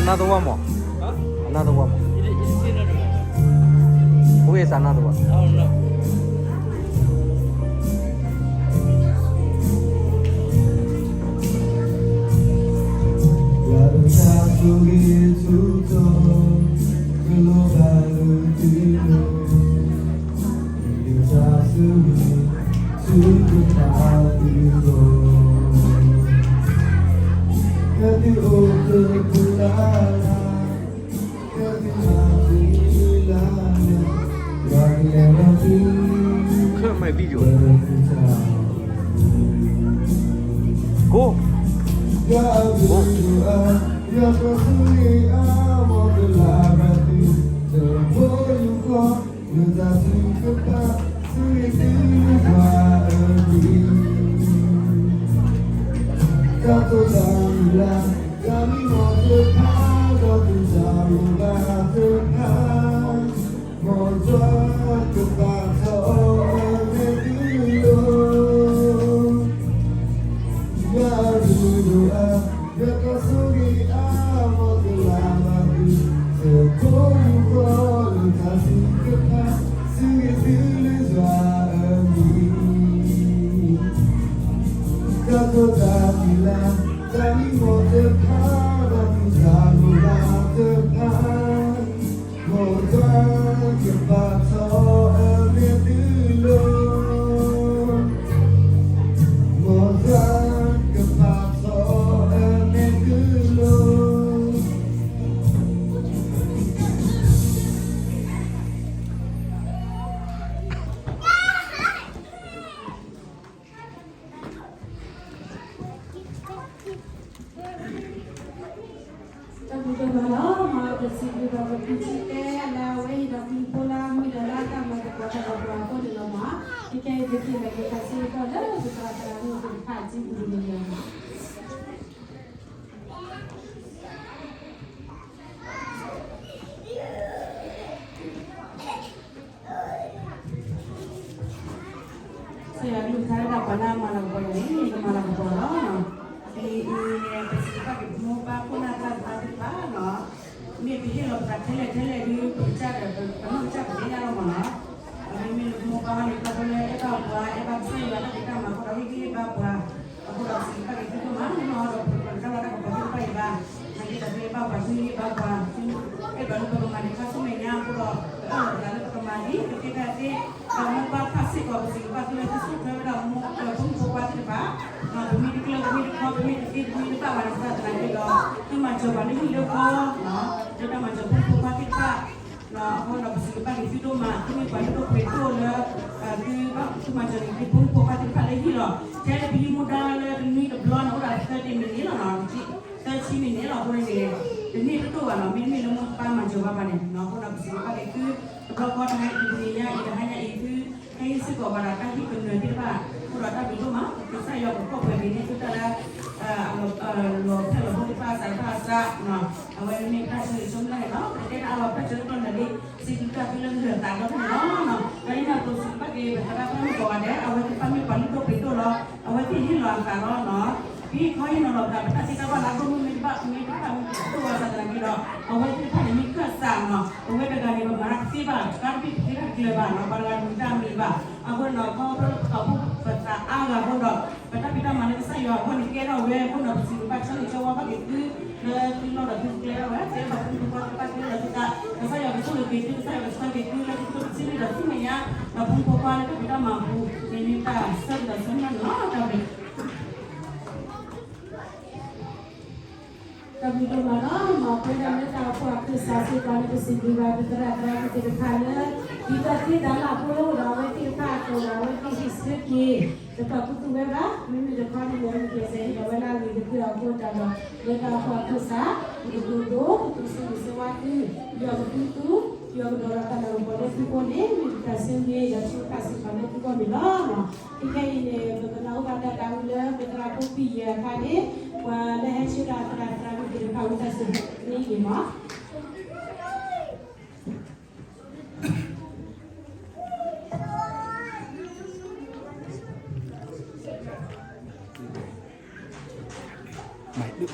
Another one more. Huh? Another one more. Who is another one? I don't know. Cut my video. Go. Kita malam mau bersih beberapa kita lawan dari pulang mudah tak mau berbuat apa di rumah. Kita jadi lagi kasih kalau beberapa hari haji di dunia. Saya lupa apa nama malam ini malam bola. Pesipa mau aku nak apa no, ni pilih lo tele di bicara kamu bicara di dalam mana, ini mau kawan kita boleh apa saya nak kita mau kalau ini apa aku dah siapa itu mana no kalau ada apa apa iba nanti tapi apa ini apa baru mandi kasih mainnya aku lalu kembali ketika kamu kasih kau siapa tu itu sudah kamu pun buat apa nah bumi di tawa rasa tadi lo itu macam mana hidup kau no kita macam pun buat apa no aku nak bersiapa di situ mah ini pada tu petrol itu macam ini pun buat apa lagi lo jadi beli modal ini belum orang tadi ini lo no tadi ini lo boleh ini itu lo ini lo mau apa macam apa ni no aku nak bersiapa itu kalau kau hanya dunia itu hanya ituให้สิ่งก่อการการที่เป็นเนื้อที่ว่าผู้รัฐบาลรู้มั้งคือใช้ยาก็เป็นนี้ทุกท่านเราถ้าเราพูดภาษาภาษาเนาะเอาไว้ในการสื่อชมได้เนาะแต่ถ้าเราไปเจอคนนั้นสิ่งที่เป็นเรื่องต่างๆเราเนาะแล้วนี่เราตัวสิ่งที่เป็นอะไรก็ไม่ก่อนเนี่ยเอาไว้ที่ปั๊มไม่ปั๊มตัวเป็นตัวเราเอาไว้ที่เราการเนาะพี่เขาให้เราแบบที่เราว่าเราต้องมีบ้างมีบ้างตัวสักอย่างเราเอาไว้ที่ท่านมีเครื่องสั่งเนาะเอาไว้เป็นการที่มันรักที่บ้านการพิจารณาเกี่ยวกับเราบางการมีด้านมีบ้างaku nak kau kata agak pun dah, kita kita mana saya aku ni kira we pun dah bersih baca ni coba pakai itu, kalau dah tu kira we, saya dah pun buat pakai dah kita, saya betul lebih itu saya betul pakai itu, lagi tu bersih dah tu ni ya, dah pun kuat kita mampu, ini kita sedar senang lah tapi. Tapi tu mana, mampu dan tahu aku sahaja kalau bersih juga bergerak kita kaya. Kita tidak nak pulau rawat kita rawat history kita putu berah mimi dekat ni orang kiasi rawat lagi kita aku dah kita aku sah itu duduk itu sesuatu dia begitu dia berdoratan dalam polis itu ni kita sendiri dan suka sekali kita bilang kita ini berkenal pada kaula berapa piye kali wala hashira terakhir kita kaula sendiri ni gimana Mày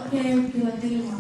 Okay, kita terima.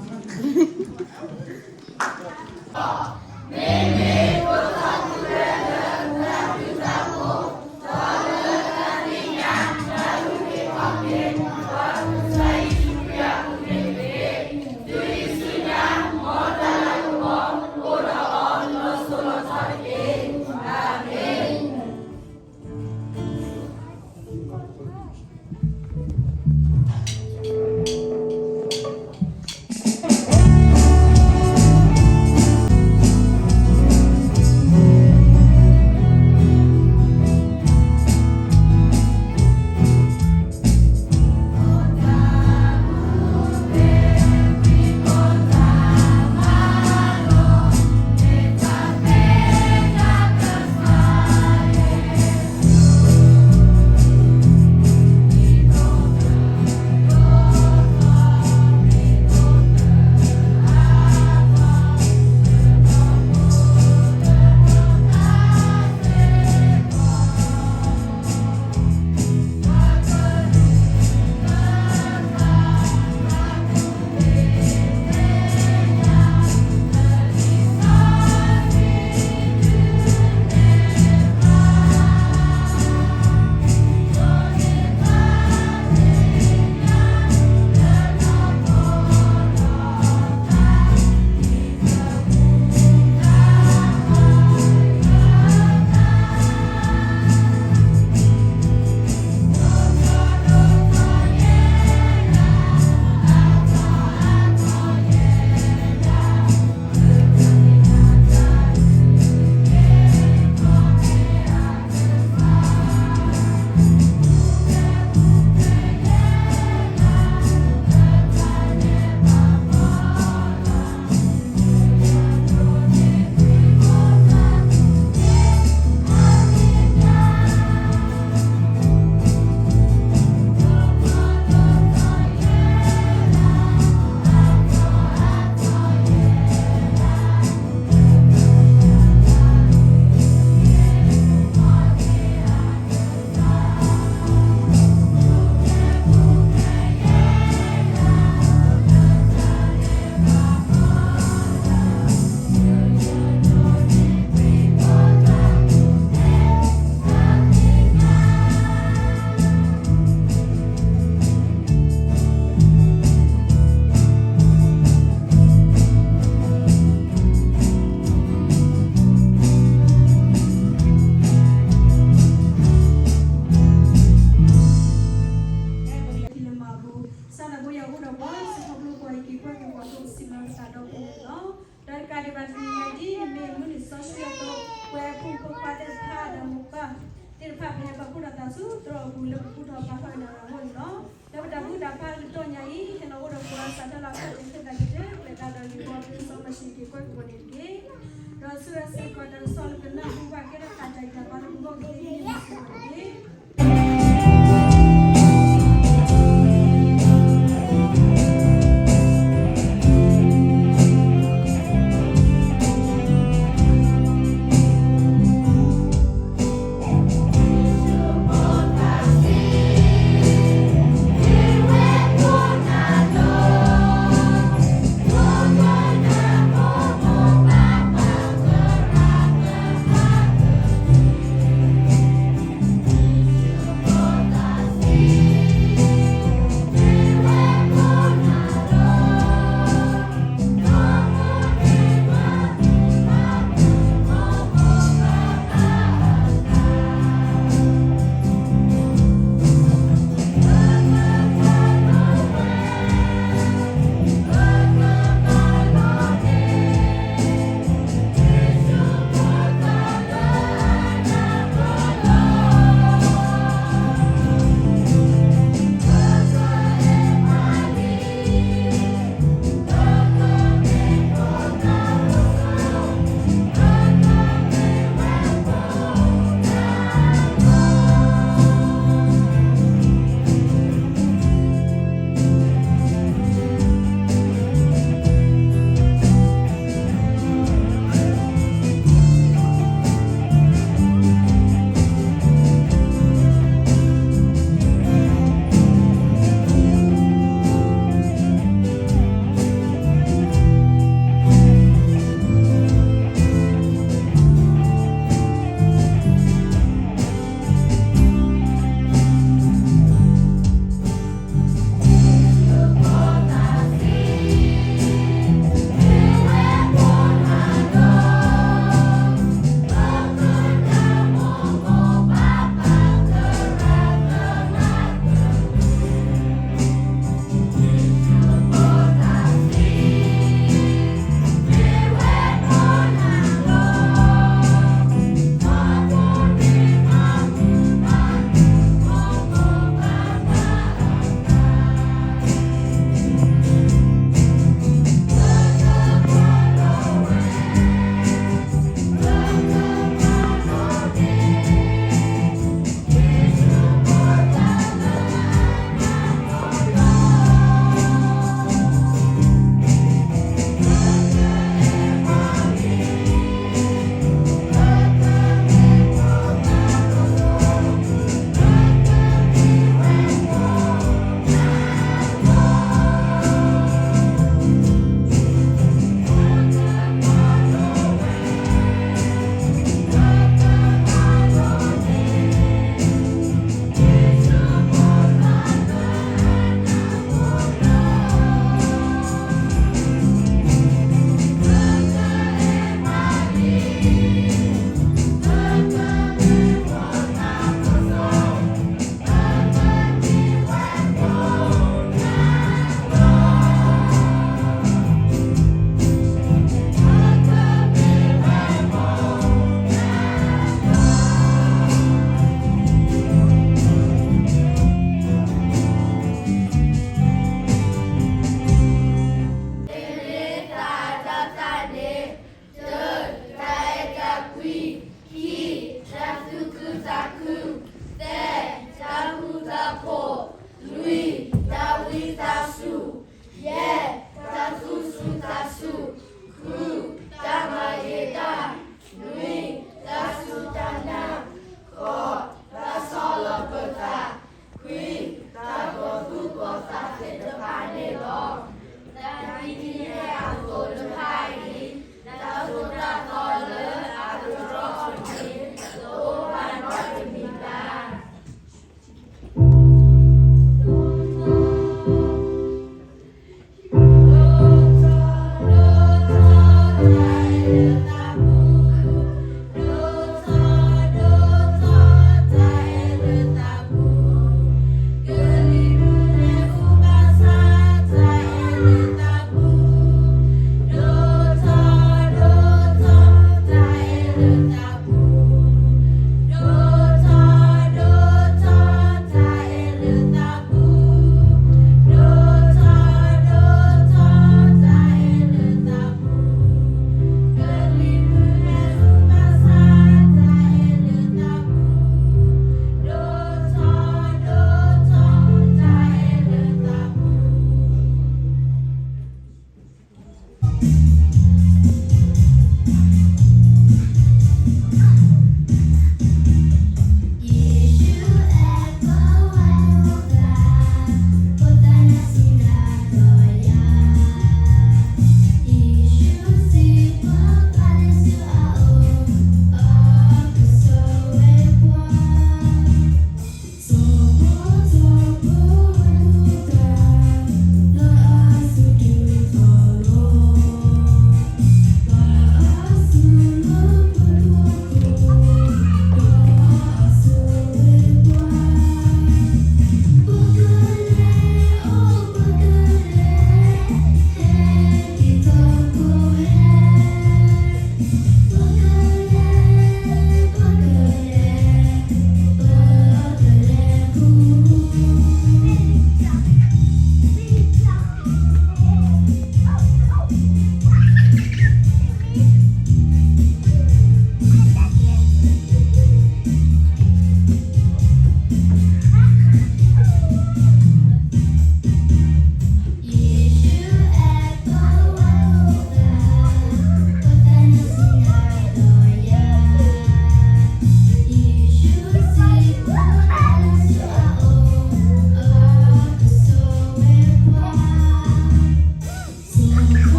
Rasul